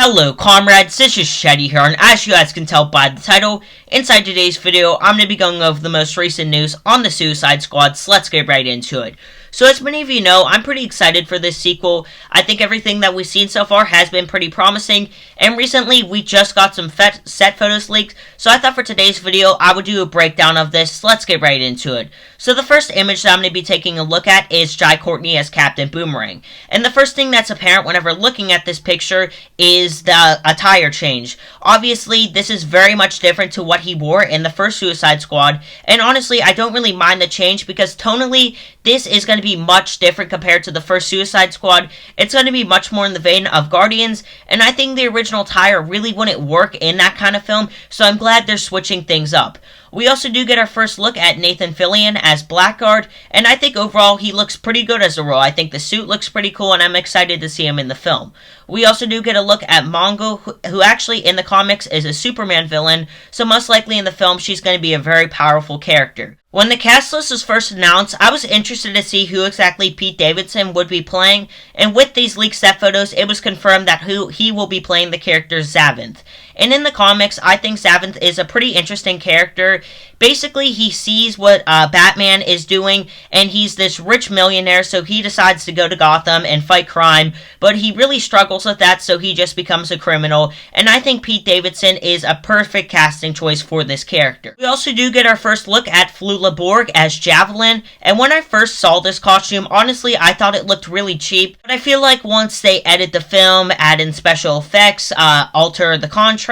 Hello comrades, this is Shady here, and as you guys can tell by the title, inside today's video, I'm going to be going over the most recent news on the Suicide Squad, so let's get right into it. So as many of you know, I'm pretty excited for this sequel. I think everything that we've seen so far has been pretty promising, and recently we just got some set photos leaked, so I thought for today's video I would do a breakdown of this, so let's get right into it. So the first image that I'm going to be taking a look at is Jai Courtney as Captain Boomerang, and the first thing that's apparent whenever looking at this picture is the attire change. Obviously, this is very much different to what he wore in the first Suicide Squad, and honestly, I don't really mind the change because tonally, this is going to be much different compared to the first Suicide Squad. It's going to be much more in the vein of Guardians, and I think the original attire really wouldn't work in that kind of film, so I'm glad they're switching things up. We also do get our first look at Nathan Fillion as Blackguard, and I think overall he looks pretty good as a role. I think the suit looks pretty cool, and I'm excited to see him in the film. We also do get a look at Mongo, who actually in the comics is a Superman villain, so most likely in the film she's going to be a very powerful character. When the cast list was first announced, I was interested to see who exactly Pete Davidson would be playing, and with these leaked set photos, it was confirmed that he will be playing the character Zavanth. And in the comics, I think Zavanth is a pretty interesting character. Basically, he sees what Batman is doing, and he's this rich millionaire, so he decides to go to Gotham and fight crime, but he really struggles with that, so he just becomes a criminal, and I think Pete Davidson is a perfect casting choice for this character. We also do get our first look at Flula Borg as Javelin, and when I first saw this costume, honestly, I thought it looked really cheap, but I feel like once they edit the film, add in special effects, alter the contrast,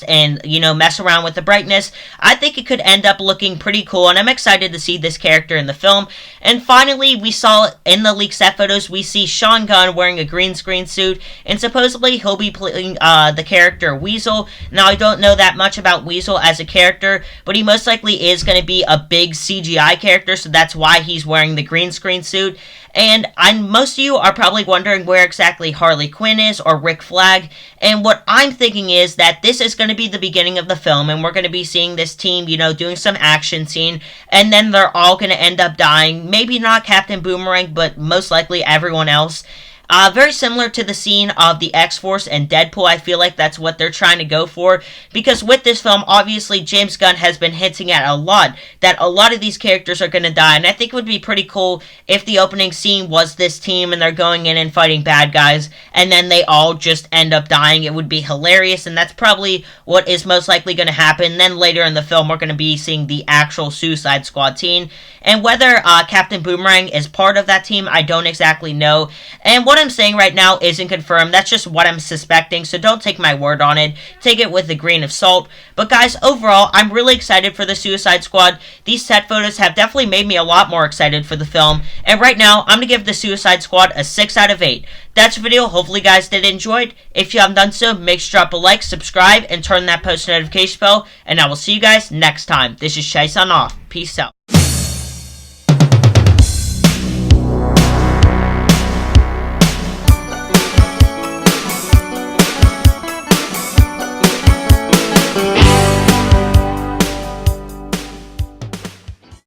and, mess around with the brightness, I think it could end up looking pretty cool, and I'm excited to see this character in the film. And finally, we saw in the leaked set photos, we see Sean Gunn wearing a green screen suit, and supposedly he'll be playing the character Weasel. Now, I don't know that much about Weasel as a character, but he most likely is going to be a big CGI character, so that's why he's wearing the green screen suit. And most of you are probably wondering where exactly Harley Quinn is or Rick Flag, and what I'm thinking is that this is going to be the beginning of the film, and we're going to be seeing this team, doing some action scene, and then they're all going to end up dying. Maybe not Captain Boomerang, but most likely everyone else. Very similar to the scene of the X-Force and Deadpool. I feel like that's what they're trying to go for, because with this film, obviously, James Gunn has been hinting at a lot that a lot of these characters are going to die, and I think it would be pretty cool if the opening scene was this team and they're going in and fighting bad guys, and then they all just end up dying. It would be hilarious, and that's probably what is most likely going to happen. Then later in the film, we're going to be seeing the actual Suicide Squad team, and whether Captain Boomerang is part of that team, I don't exactly know, and what I'm saying right now isn't confirmed. That's just what I'm suspecting, so don't take my word on it. Take it with a grain of salt. But guys, overall, I'm really excited for the Suicide Squad. These set photos have definitely made me a lot more excited for the film, and right now, I'm going to give the Suicide Squad a 6 out of 8. That's the video. Hopefully you guys did enjoy it. If you haven't done so, make sure to drop a like, subscribe, and turn that post notification bell, and I will see you guys next time. This is Shay signing off. Peace out.